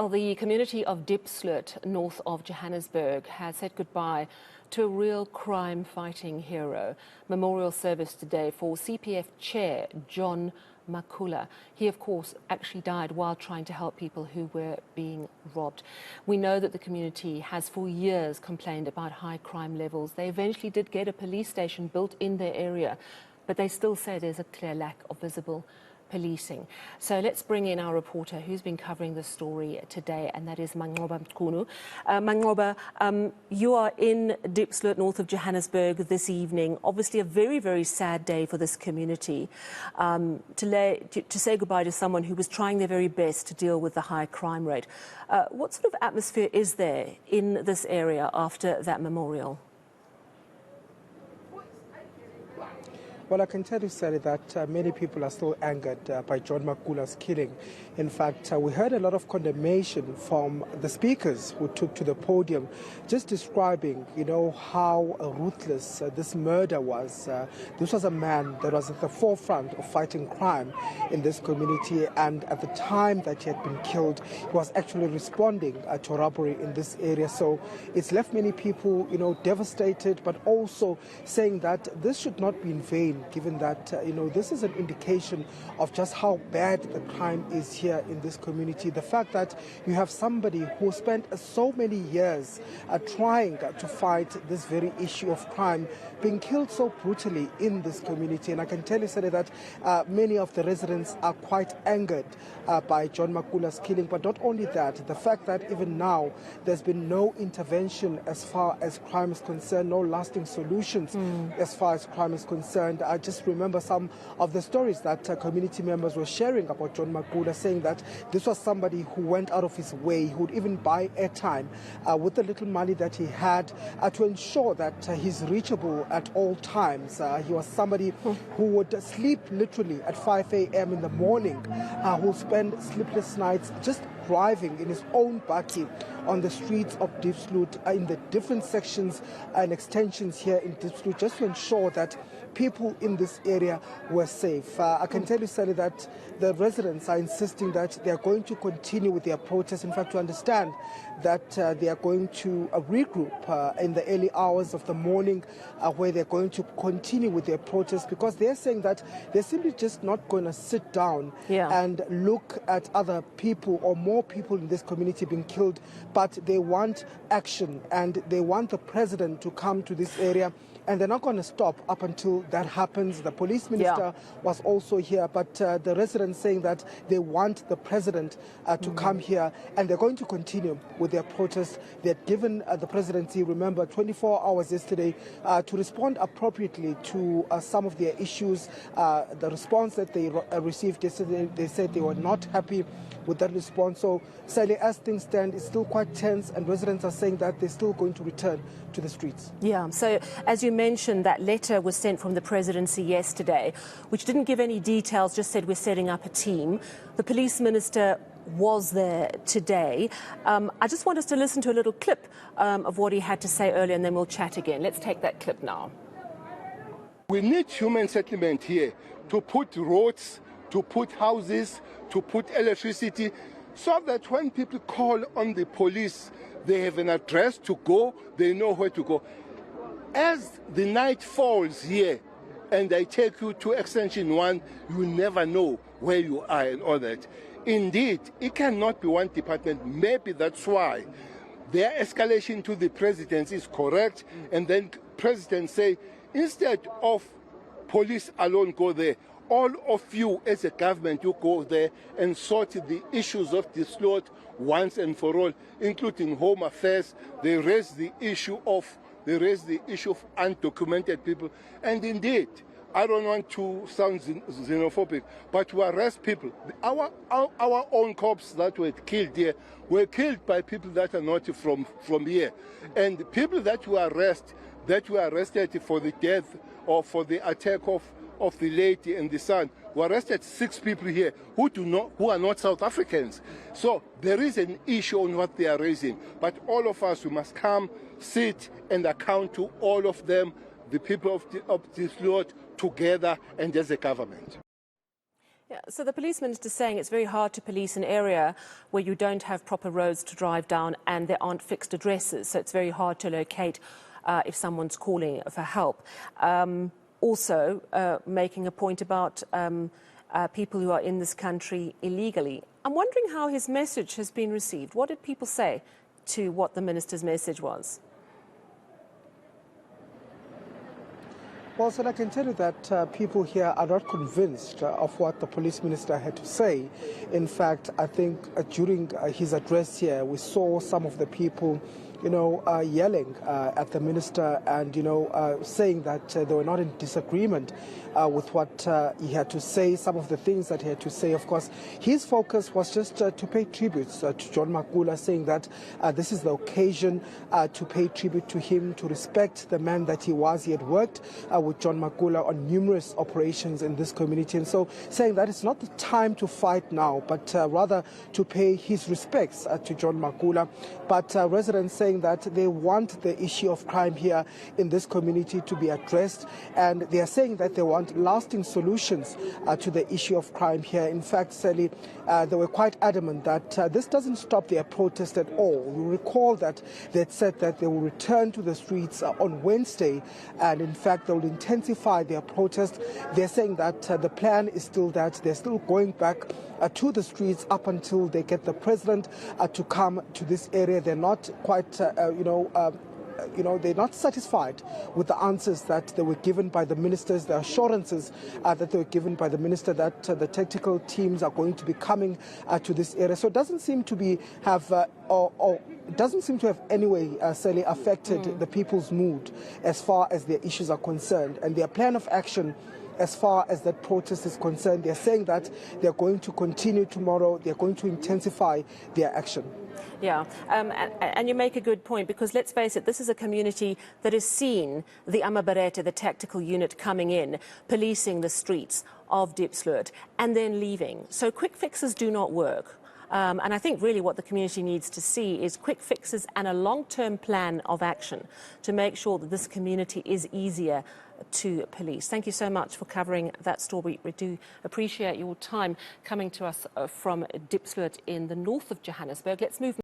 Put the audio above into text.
Well, the community of Diepsloot, north of Johannesburg, has said goodbye to a real crime-fighting hero. Memorial service today for CPF chair John Makula. He, of course, actually died while trying to help people who were being robbed. We know that the community has for years complained about high crime levels. They eventually did get a police station built in their area, but they still say there's a clear lack of visible policing. So let's bring in our reporter who's been covering the story today, and that is Manqoba Mchunu. Manqoba, you are in Diepsloot, north of Johannesburg this evening. Obviously a very, very sad day for this community. To say goodbye to someone who was trying their very best to deal with the high crime rate. What sort of atmosphere is there in this area after that memorial? Well, I can tell you, Sally, that many people are still angered by John Makula's killing. In fact, we heard a lot of condemnation from the speakers who took to the podium, just describing, how ruthless this murder was. This was a man that was at the forefront of fighting crime in this community, and at the time that he had been killed, he was actually responding to robbery in this area. So it's left many people, devastated, but also saying that this should not be in vain, given that, this is an indication of just how bad the crime is here in this community. The fact that you have somebody who spent so many years trying to fight this very issue of crime being killed so brutally in this community. And I can tell you, Sally, that many of the residents are quite angered by John Makula's killing. But not only that, the fact that even now there's been no intervention as far as crime is concerned, no lasting solutions as far as crime is concerned. I just remember some of the stories that community members were sharing about John Makula, saying that this was somebody who went out of his way, who would even buy airtime with the little money that he had to ensure that he's reachable at all times. He was somebody who would sleep literally at 5 a.m. in the morning, who would spend sleepless nights just driving in his own buggy on the streets of Diepsloot, in the different sections and extensions here in Diepsloot, just to ensure that people in this area were safe. I can tell you, Sally, that the residents are insisting that they are going to continue with their protests. In fact, to understand that they are going to regroup in the early hours of the morning, where they're going to continue with their protests, because they're saying that they're simply just not going to sit down and look at other people or more people in this community being killed, but they want action and they want the president to come to this area. And they're not going to stop up until that happens. The police minister was also here, but the residents saying that they want the president to come here, and they're going to continue with their protest. They had given the presidency, remember, 24 hours yesterday to respond appropriately to some of their issues. The response that they received yesterday, they said they were not happy with that response. So, Sally, as things stand, it's still quite tense, and residents are saying that they're still going to return to the streets. Yeah, so as you mentioned, that letter was sent from the presidency yesterday, which didn't give any details, just said we're setting up a team. The police minister was there today. I just want us to listen to a little clip of what he had to say earlier, and then we'll chat again. Let's take that clip now. We need human settlement here to put roads, to put houses, to put electricity, so that when people call on the police, they have an address to go, they know where to go. As the night falls here and they take you to Extension 1, you never know where you are and all that. Indeed, it cannot be one department. Maybe that's why their escalation to the presidency is correct, and then president say, instead of police alone go there, all of you as a government, you go there and sort the issues of Diepsloot once and for all, including home affairs. They raise the issue of undocumented people. And indeed, I don't want to sound xenophobic, but to arrest people. Our own cops that were killed here were killed by people that are not from here. And the people that were arrested for the death or for the attack of the lady and the son, were arrested 6 people here who are not South Africans. So there is an issue on what they are raising. But all of us, we must come, sit and account to all of them, the people of Diepsloot, together and as a government. Yeah, so the police minister is saying it's very hard to police an area where you don't have proper roads to drive down and there aren't fixed addresses, so it's very hard to locate if someone's calling for help. Also, making a point about people who are in this country illegally. I'm wondering how his message has been received. What did people say to what the minister's message was? Well, so I can tell you that people here are not convinced of what the police minister had to say. In fact, I think during his address here, we saw some of the people yelling at the minister and, saying that they were not in disagreement with what he had to say, some of the things that he had to say. Of course, his focus was just to pay tributes to John Makula, saying that this is the occasion to pay tribute to him, to respect the man that he was. He had worked with John Makula on numerous operations in this community, and so saying that it's not the time to fight now, but rather to pay his respects to John Makula. But residents saying that they want the issue of crime here in this community to be addressed, and they are saying that they want lasting solutions to the issue of crime here. In fact, Cele, they were quite adamant that this doesn't stop their protest at all. You recall that they had said that they will return to the streets on Wednesday, and in fact they will intensify their protest. They're saying that the plan is still that they're still going back to the streets up until they get the president to come to this area. They're not quite, they're not satisfied with the answers that they were given by the ministers, the assurances that they were given by the minister that the tactical teams are going to be coming to this area. So it doesn't seem to be doesn't seem to have anyway, Cele, affected the people's mood as far as their issues are concerned, and their plan of action as far as that protest is concerned. They're saying that they're going to continue tomorrow. They're going to intensify their action. Yeah, and you make a good point, because let's face it, this is a community that has seen the Amabarete, the tactical unit, coming in, policing the streets of Diepsloot and then leaving. So quick fixes do not work. And I think really what the community needs to see is quick fixes and a long-term plan of action to make sure that this community is easier to police. Thank you so much for covering that story. We do appreciate your time coming to us from Diepsloot in the north of Johannesburg. Let's move